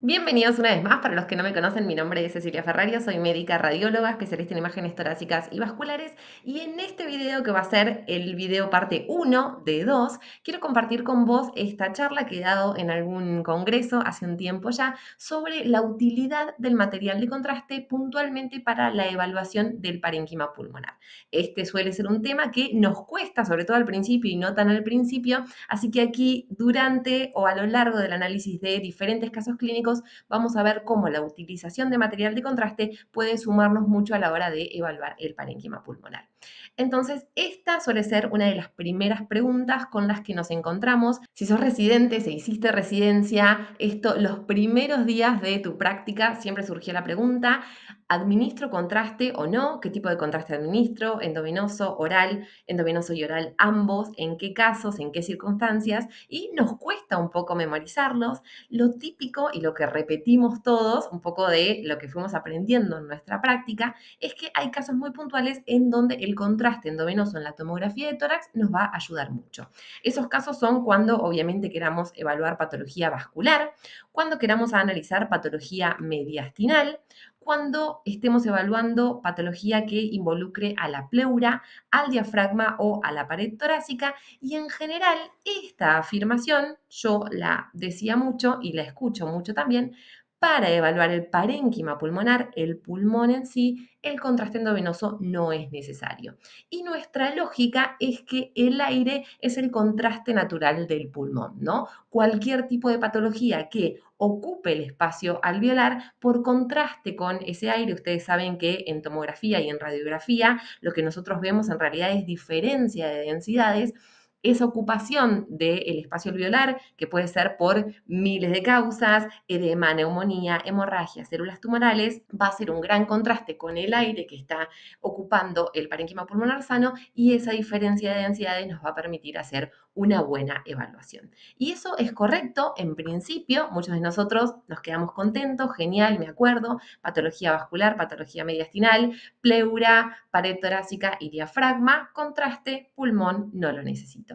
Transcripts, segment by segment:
Bienvenidos una vez más. Para los que no me conocen, mi nombre es Cecilia Ferrario, soy médica radióloga, especialista en imágenes torácicas y vasculares. Y en este video, que va a ser el video parte 1 de 2, quiero compartir con vos esta charla que he dado en algún congreso hace un tiempo ya sobre la utilidad del material de contraste puntualmente para la evaluación del parénquima pulmonar. Este suele ser un tema que nos cuesta, sobre todo al principio y no tan al principio, así que aquí durante o a lo largo del análisis de diferentes casos clínicos vamos a ver cómo la utilización de material de contraste puede sumarnos mucho a la hora de evaluar el parénquima pulmonar. Entonces, esta suele ser una de las primeras preguntas con las que nos encontramos. Si sos residente, si hiciste residencia, los primeros días de tu práctica siempre surgió la pregunta: ¿administro contraste o no? ¿Qué tipo de contraste administro? ¿Endovenoso, oral? ¿Endovenoso y oral ambos? ¿En qué casos? ¿En qué circunstancias? Y nos cuesta un poco memorizarlos. Lo típico y lo que repetimos todos, un poco de lo que fuimos aprendiendo en nuestra práctica, es que hay casos muy puntuales en donde el contraste endovenoso en la tomografía de tórax nos va a ayudar mucho. Esos casos son cuando obviamente queramos evaluar patología vascular, cuando queramos analizar patología mediastinal, cuando estemos evaluando patología que involucre a la pleura, al diafragma o a la pared torácica. Y en general, esta afirmación yo la decía mucho y la escucho mucho también: para evaluar el parénquima pulmonar, el pulmón en sí, el contraste endovenoso no es necesario. Y nuestra lógica es que el aire es el contraste natural del pulmón, ¿no? Cualquier tipo de patología que ocupe el espacio alveolar por contraste con ese aire. Ustedes saben que en tomografía y en radiografía lo que nosotros vemos en realidad es diferencia de densidades. Esa ocupación del espacio alveolar, que puede ser por miles de causas, edema, neumonía, hemorragia, células tumorales, va a ser un gran contraste con el aire que está ocupando el parénquima pulmonar sano, y esa diferencia de densidades nos va a permitir hacer una buena evaluación. Y eso es correcto en principio. Muchos de nosotros nos quedamos contentos, genial, me acuerdo, patología vascular, patología mediastinal, pleura, pared torácica y diafragma, contraste, pulmón, no lo necesito.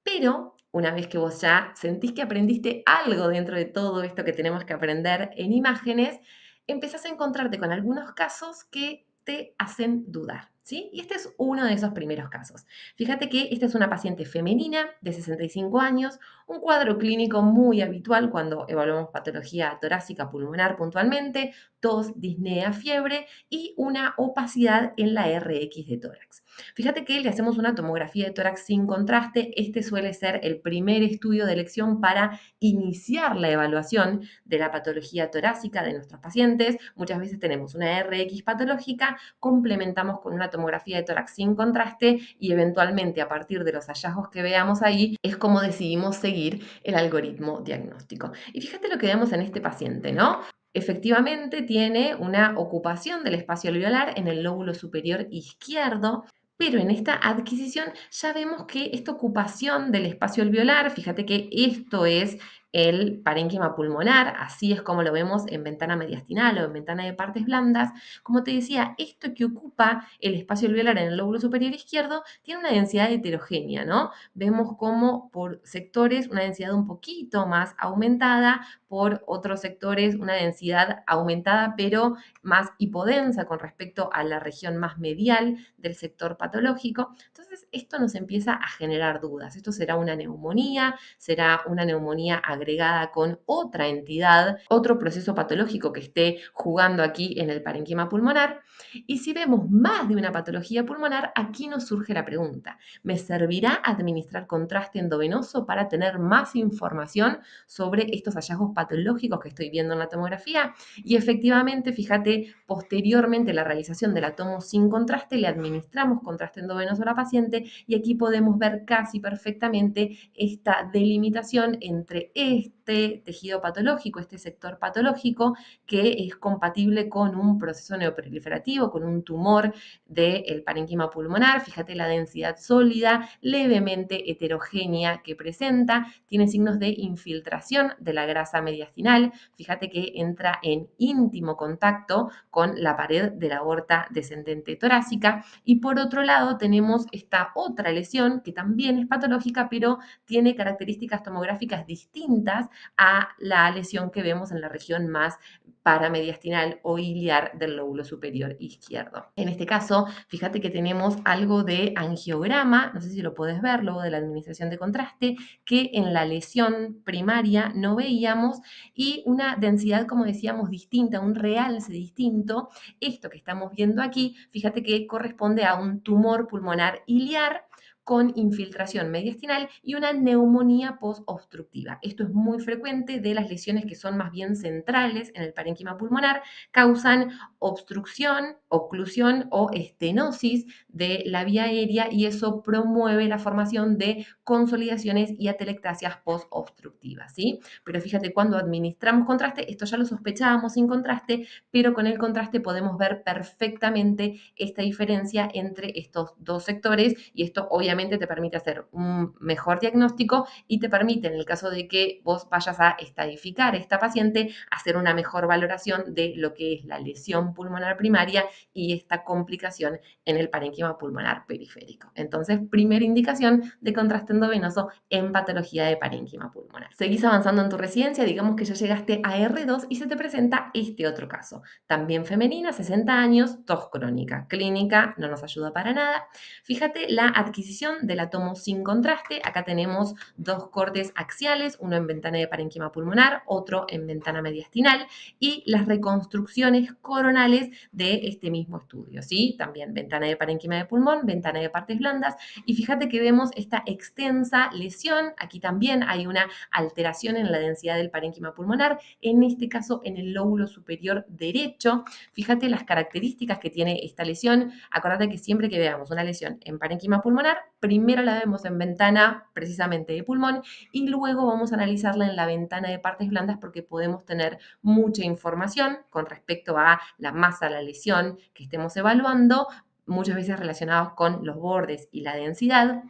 Pero una vez que vos ya sentís que aprendiste algo dentro de todo esto que tenemos que aprender en imágenes, empezás a encontrarte con algunos casos que te hacen dudar, ¿sí? Y este es uno de esos primeros casos. Fíjate que esta es una paciente femenina de 65 años, un cuadro clínico muy habitual cuando evaluamos patología torácica pulmonar puntualmente: tos, disnea, fiebre y una opacidad en la RX de tórax. Fíjate que le hacemos una tomografía de tórax sin contraste. Este suele ser el primer estudio de elección para iniciar la evaluación de la patología torácica de nuestros pacientes. Muchas veces tenemos una RX patológica, complementamos con una tomografía de tórax sin contraste y eventualmente, a partir de los hallazgos que veamos ahí, es como decidimos seguir el algoritmo diagnóstico. Y fíjate lo que vemos en este paciente, ¿no? Efectivamente tiene una ocupación del espacio alveolar en el lóbulo superior izquierdo, pero en esta adquisición ya vemos que esta ocupación del espacio alveolar, fíjate que esto es el parénquima pulmonar, así es como lo vemos en ventana mediastinal o en ventana de partes blandas. Como te decía, esto que ocupa el espacio alveolar en el lóbulo superior izquierdo tiene una densidad heterogénea, ¿no? Vemos como por sectores una densidad un poquito más aumentada, por otros sectores una densidad aumentada pero más hipodensa con respecto a la región más medial del sector patológico. Entonces, esto nos empieza a generar dudas. ¿Esto será una neumonía? ¿Será una neumonía agregada con otra entidad, otro proceso patológico que esté jugando aquí en el parénquima pulmonar? Y si vemos más de una patología pulmonar, aquí nos surge la pregunta: ¿me servirá administrar contraste endovenoso para tener más información sobre estos hallazgos patológicos que estoy viendo en la tomografía? Y efectivamente, fíjate, posteriormente a la realización de la tomo sin contraste, le administramos contraste endovenoso a la paciente, y aquí podemos ver casi perfectamente esta delimitación entre este tejido patológico, este sector patológico, que es compatible con un proceso neoproliferativo, con un tumor del parénquima pulmonar. Fíjate la densidad sólida, levemente heterogénea que presenta, tiene signos de infiltración de la grasa mediastinal. Fíjate que entra en íntimo contacto con la pared de la aorta descendente torácica. Y por otro lado tenemos esta otra lesión que también es patológica, pero tiene características tomográficas distintas a la lesión que vemos en la región más paramediastinal o iliar del lóbulo superior izquierdo. En este caso, fíjate que tenemos algo de angiograma, no sé si lo puedes ver luego de la administración de contraste, que en la lesión primaria no veíamos, y una densidad, como decíamos, distinta, un realce distinto. Esto que estamos viendo aquí, fíjate que corresponde a un tumor pulmonar iliar con infiltración mediastinal y una neumonía postobstructiva. Esto es muy frecuente de las lesiones que son más bien centrales en el parénquima pulmonar, causan obstrucción, oclusión o estenosis de la vía aérea, y eso promueve la formación de consolidaciones y atelectasias postobstructivas, ¿sí? Pero fíjate, cuando administramos contraste, esto ya lo sospechábamos sin contraste, pero con el contraste podemos ver perfectamente esta diferencia entre estos dos sectores, y esto obviamente te permite hacer un mejor diagnóstico y te permite, en el caso de que vos vayas a estadificar a esta paciente, hacer una mejor valoración de lo que es la lesión pulmonar primaria y esta complicación en el parénquima pulmonar periférico. Entonces, primera indicación de contraste endovenoso en patología de parénquima pulmonar. Seguís avanzando en tu residencia, digamos que ya llegaste a R2 y se te presenta este otro caso. También femenina, 60 años, tos crónica. Clínica no nos ayuda para nada. Fíjate la adquisición de la tomo sin contraste. Acá tenemos dos cortes axiales, uno en ventana de parénquima pulmonar, otro en ventana mediastinal, y las reconstrucciones coronales de este mismo estudio, ¿sí? También ventana de parénquima de pulmón, ventana de partes blandas, y fíjate que vemos esta extensa lesión. Aquí también hay una alteración en la densidad del parénquima pulmonar, en este caso en el lóbulo superior derecho. Fíjate las características que tiene esta lesión. Acuérdate que siempre que veamos una lesión en parénquima pulmonar, primero la vemos en ventana precisamente de pulmón y luego vamos a analizarla en la ventana de partes blandas, porque podemos tener mucha información con respecto a la masa, la lesión que estemos evaluando, muchas veces relacionados con los bordes y la densidad.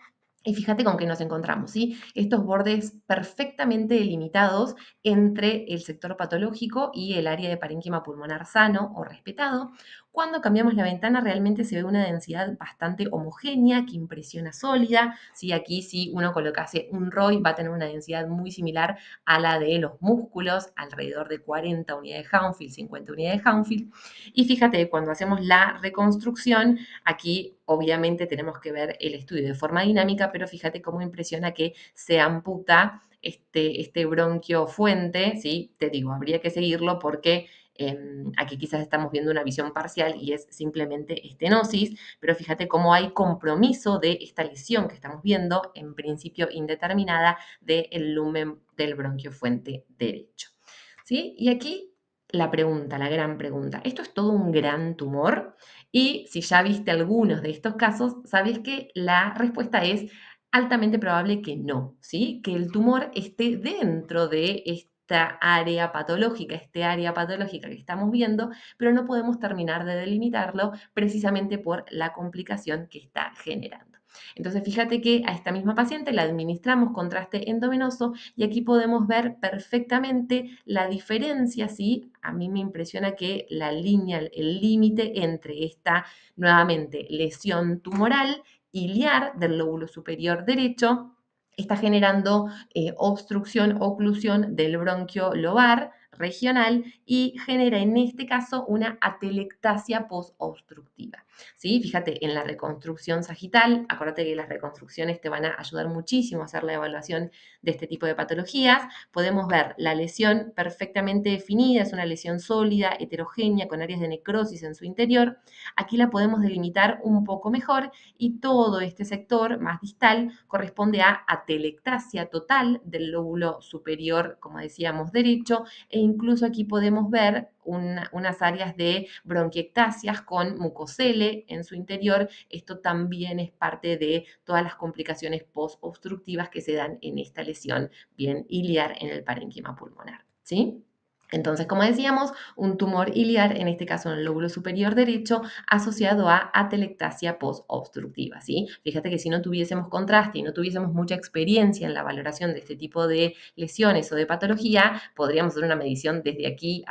Y fíjate con qué nos encontramos, ¿sí? Estos bordes perfectamente delimitados entre el sector patológico y el área de parénquima pulmonar sano o respetado. Cuando cambiamos la ventana, realmente se ve una densidad bastante homogénea que impresiona sólida, ¿sí? Aquí, si uno colocase un ROI, va a tener una densidad muy similar a la de los músculos, alrededor de 40 unidades de Hounsfield, 50 unidades de Hounsfield. Y fíjate, cuando hacemos la reconstrucción, aquí obviamente tenemos que ver el estudio de forma dinámica, pero fíjate cómo impresiona que se amputa este bronquio fuente, ¿sí? Te digo, habría que seguirlo porque aquí quizás estamos viendo una visión parcial y es simplemente estenosis, pero fíjate cómo hay compromiso de esta lesión que estamos viendo, en principio indeterminada, del lumen del bronquio fuente derecho, ¿sí? Y aquí la pregunta, la gran pregunta, ¿esto es todo un gran tumor? Y si ya viste algunos de estos casos, sabes que la respuesta es altamente probable que no, ¿sí? Que el tumor esté dentro de esta área patológica, este área patológica que estamos viendo, pero no podemos terminar de delimitarlo precisamente por la complicación que está generando. Entonces, fíjate que a esta misma paciente la administramos contraste endovenoso y aquí podemos ver perfectamente la diferencia, ¿sí? A mí me impresiona que la línea, el límite entre esta, nuevamente, lesión tumoral iliar del lóbulo superior derecho está generando obstrucción, oclusión del bronquio lobar regional, y genera en este caso una atelectasia postobstructiva, ¿sí? Fíjate en la reconstrucción sagital, acuérdate que las reconstrucciones te van a ayudar muchísimo a hacer la evaluación de este tipo de patologías. Podemos ver la lesión perfectamente definida, es una lesión sólida, heterogénea, con áreas de necrosis en su interior. Aquí la podemos delimitar un poco mejor, y todo este sector más distal corresponde a atelectasia total del lóbulo superior, como decíamos, derecho, e incluso aquí podemos ver unas áreas de bronquiectasias con mucocele en su interior. Esto también es parte de todas las complicaciones postobstructivas que se dan en esta lesión bien iliar en el parénquima pulmonar, ¿sí? Entonces, como decíamos, un tumor iliar, en este caso en el lóbulo superior derecho, asociado a atelectasia postobstructiva, ¿sí? Fíjate que si no tuviésemos contraste y no tuviésemos mucha experiencia en la valoración de este tipo de lesiones o de patología, podríamos hacer una medición desde aquí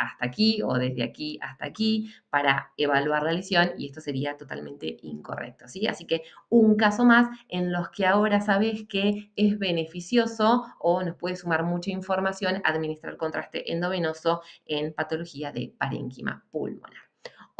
o desde aquí hasta aquí para evaluar la lesión y esto sería totalmente incorrecto, ¿sí? Así que un caso más en los que ahora sabes que es beneficioso o nos puede sumar mucha información administrar contraste endovenoso en patología de parénquima pulmonar.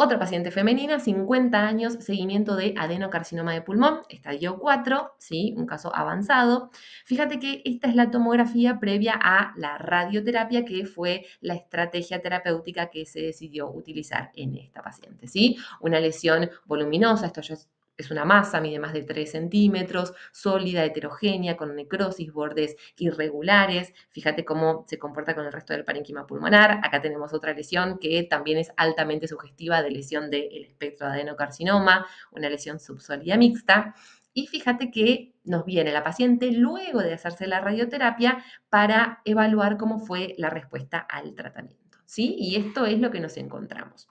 Otra paciente femenina, 50 años, seguimiento de adenocarcinoma de pulmón, estadio 4, ¿sí? Un caso avanzado. Fíjate que esta es la tomografía previa a la radioterapia, que fue la estrategia terapéutica que se decidió utilizar en esta paciente, ¿sí? Una lesión voluminosa, esto ya es una masa, mide más de 3 centímetros, sólida, heterogénea, con necrosis, bordes irregulares. Fíjate cómo se comporta con el resto del parénquima pulmonar. Acá tenemos otra lesión que también es altamente sugestiva de lesión del espectro de adenocarcinoma, una lesión subsólida mixta. Y fíjate que nos viene la paciente luego de hacerse la radioterapia para evaluar cómo fue la respuesta al tratamiento, ¿sí? Y esto es lo que nos encontramos.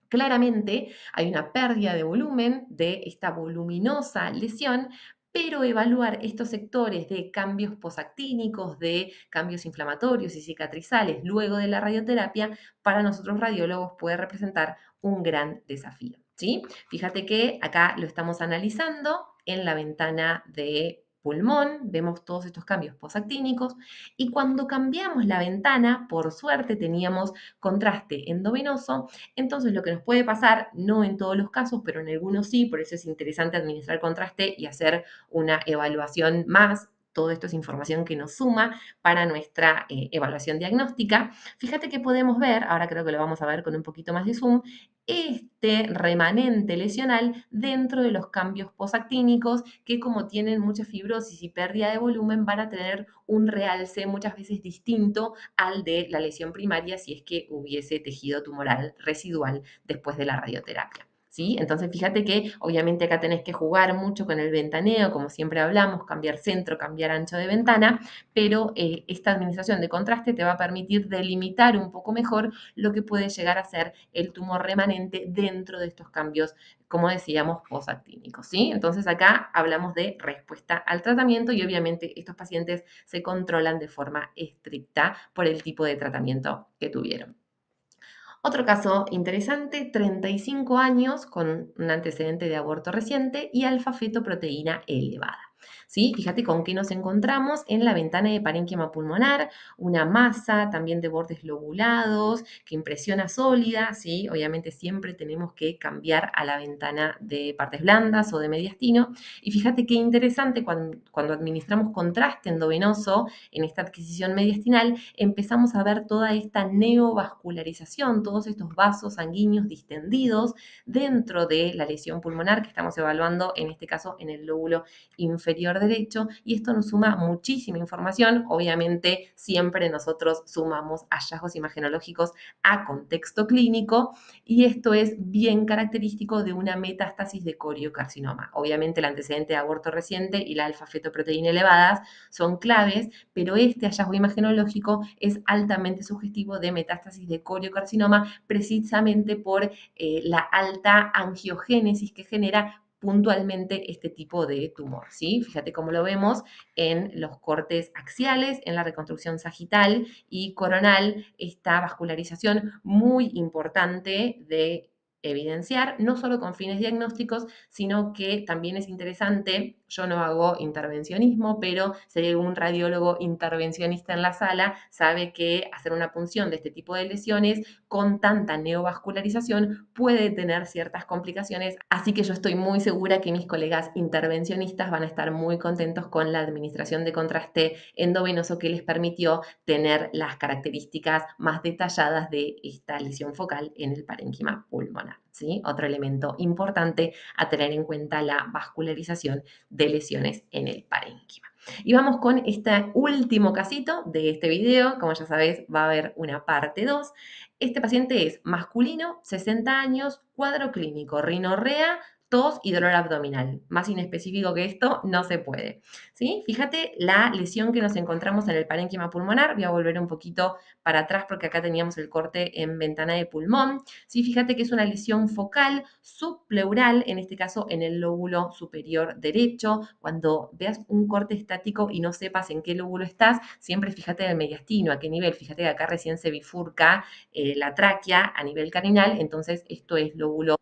Claramente hay una pérdida de volumen de esta voluminosa lesión, pero evaluar estos sectores de cambios posactínicos, de cambios inflamatorios y cicatrizales luego de la radioterapia, para nosotros radiólogos puede representar un gran desafío, ¿sí? Fíjate que acá lo estamos analizando en la ventana de pulmón, vemos todos estos cambios posactínicos y cuando cambiamos la ventana, por suerte teníamos contraste endovenoso. Entonces, lo que nos puede pasar, no en todos los casos, pero en algunos sí, por eso es interesante administrar contraste y hacer una evaluación más. Todo esto es información que nos suma para nuestra evaluación diagnóstica. Fíjate que podemos ver, ahora creo que lo vamos a ver con un poquito más de zoom, este remanente lesional dentro de los cambios posactínicos que, como tienen mucha fibrosis y pérdida de volumen, van a tener un realce muchas veces distinto al de la lesión primaria si es que hubiese tejido tumoral residual después de la radioterapia, ¿sí? Entonces, fíjate que obviamente acá tenés que jugar mucho con el ventaneo, como siempre hablamos, cambiar centro, cambiar ancho de ventana, pero esta administración de contraste te va a permitir delimitar un poco mejor lo que puede llegar a ser el tumor remanente dentro de estos cambios, como decíamos, posactínicos, ¿sí? Entonces acá hablamos de respuesta al tratamiento y obviamente estos pacientes se controlan de forma estricta por el tipo de tratamiento que tuvieron. Otro caso interesante, 35 años con un antecedente de aborto reciente y alfa-fetoproteína elevada. ¿Sí? Fíjate con qué nos encontramos en la ventana de parénquima pulmonar, una masa también de bordes lobulados que impresiona sólida, ¿sí? Obviamente siempre tenemos que cambiar a la ventana de partes blandas o de mediastino. Y fíjate qué interesante cuando administramos contraste endovenoso en esta adquisición mediastinal, empezamos a ver toda esta neovascularización, todos estos vasos sanguíneos distendidos dentro de la lesión pulmonar que estamos evaluando, en este caso en el lóbulo inferior derecho, y esto nos suma muchísima información. Obviamente siempre nosotros sumamos hallazgos imagenológicos a contexto clínico y esto es bien característico de una metástasis de coriocarcinoma. Obviamente el antecedente de aborto reciente y la alfa-fetoproteína elevadas son claves, pero este hallazgo imagenológico es altamente sugestivo de metástasis de coriocarcinoma precisamente por la alta angiogénesis que genera puntualmente este tipo de tumor, ¿sí? Fíjate cómo lo vemos en los cortes axiales, en la reconstrucción sagital y coronal, esta vascularización muy importante de evidenciar, no solo con fines diagnósticos, sino que también es interesante, yo no hago intervencionismo, pero si hay algún radiólogo intervencionista en la sala, sabe que hacer una punción de este tipo de lesiones con tanta neovascularización puede tener ciertas complicaciones, así que yo estoy muy segura que mis colegas intervencionistas van a estar muy contentos con la administración de contraste endovenoso que les permitió tener las características más detalladas de esta lesión focal en el parénquima pulmonar, ¿sí? Otro elemento importante a tener en cuenta, la vascularización de lesiones en el parénquima. Y vamos con este último casito de este video. Como ya sabes, va a haber una parte 2. Este paciente es masculino, 60 años, cuadro clínico, rinorrea, tos y dolor abdominal. Más inespecífico que esto no se puede, ¿sí? Fíjate la lesión que nos encontramos en el parénquima pulmonar. Voy a volver un poquito para atrás porque acá teníamos el corte en ventana de pulmón, ¿sí? Fíjate que es una lesión focal subpleural, en este caso en el lóbulo superior derecho. Cuando veas un corte estático y no sepas en qué lóbulo estás, siempre fíjate del mediastino, a qué nivel. Fíjate que acá recién se bifurca la tráquea a nivel carinal, entonces esto es lóbulo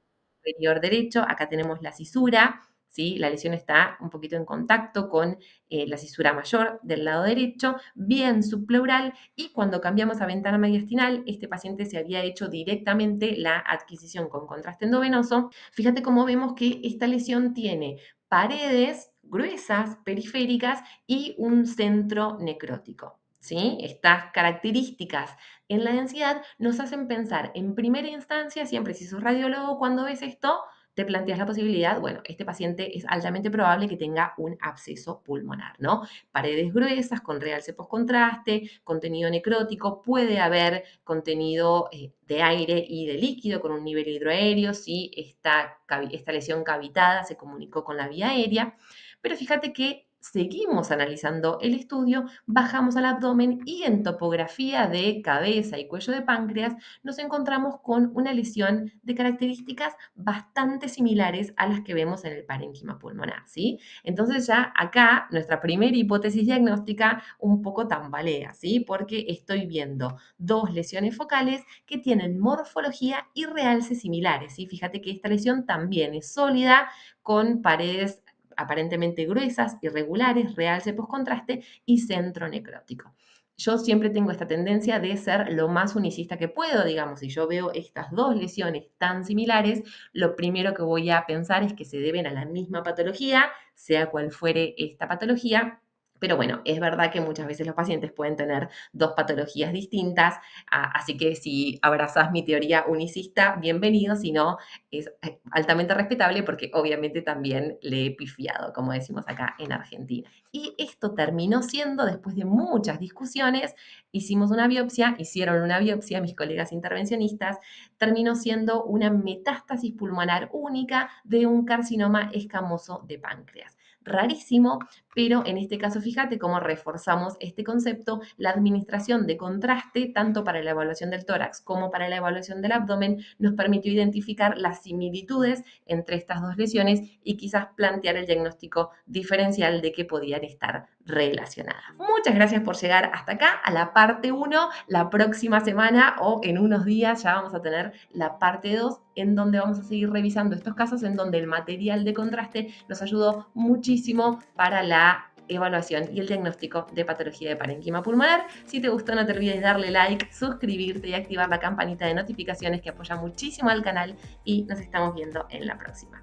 superior derecho. Acá tenemos la cisura, ¿sí? La lesión está un poquito en contacto con la cisura mayor del lado derecho, bien subpleural, y cuando cambiamos a ventana mediastinal, este paciente se había hecho directamente la adquisición con contraste endovenoso. Fíjate cómo vemos que esta lesión tiene paredes gruesas, periféricas y un centro necrótico. ¿Sí? Estas características en la densidad nos hacen pensar en primera instancia, siempre si sos radiólogo, cuando ves esto, te planteas la posibilidad, bueno, este paciente es altamente probable que tenga un absceso pulmonar, ¿no? Paredes gruesas con realce postcontraste, contenido necrótico, puede haber contenido de aire y de líquido con un nivel hidroaéreo, si esta lesión cavitada se comunicó con la vía aérea, pero fíjate que seguimos analizando el estudio, bajamos al abdomen y en topografía de cabeza y cuello de páncreas nos encontramos con una lesión de características bastante similares a las que vemos en el parénquima pulmonar, ¿sí? Entonces ya acá nuestra primera hipótesis diagnóstica un poco tambalea, ¿sí? Porque estoy viendo dos lesiones focales que tienen morfología y realces similares, ¿sí? Fíjate que esta lesión también es sólida, con paredes aparentemente gruesas, irregulares, realce postcontraste y centro necrótico. Yo siempre tengo esta tendencia de ser lo más unicista que puedo, digamos, si yo veo estas dos lesiones tan similares, lo primero que voy a pensar es que se deben a la misma patología, sea cual fuere esta patología. Pero bueno, es verdad que muchas veces los pacientes pueden tener dos patologías distintas, así que si abrazás mi teoría unicista, bienvenido, si no, es altamente respetable porque obviamente también le he pifiado, como decimos acá en Argentina. Y esto terminó siendo, después de muchas discusiones, hicimos una biopsia, hicieron una biopsia mis colegas intervencionistas, terminó siendo una metástasis pulmonar única de un carcinoma escamoso de páncreas. Rarísimo, pero en este caso fíjate cómo reforzamos este concepto. La administración de contraste, tanto para la evaluación del tórax como para la evaluación del abdomen, nos permitió identificar las similitudes entre estas dos lesiones y quizás plantear el diagnóstico diferencial de que podían estar relacionadas. Muchas gracias por llegar hasta acá a la parte 1. La próxima semana o en unos días ya vamos a tener la parte 2, en donde vamos a seguir revisando estos casos en donde el material de contraste nos ayudó muchísimo para la evaluación y el diagnóstico de patología de parénquima pulmonar. Si te gustó, no te olvides de darle like, suscribirte y activar la campanita de notificaciones, que apoya muchísimo al canal, y nos estamos viendo en la próxima.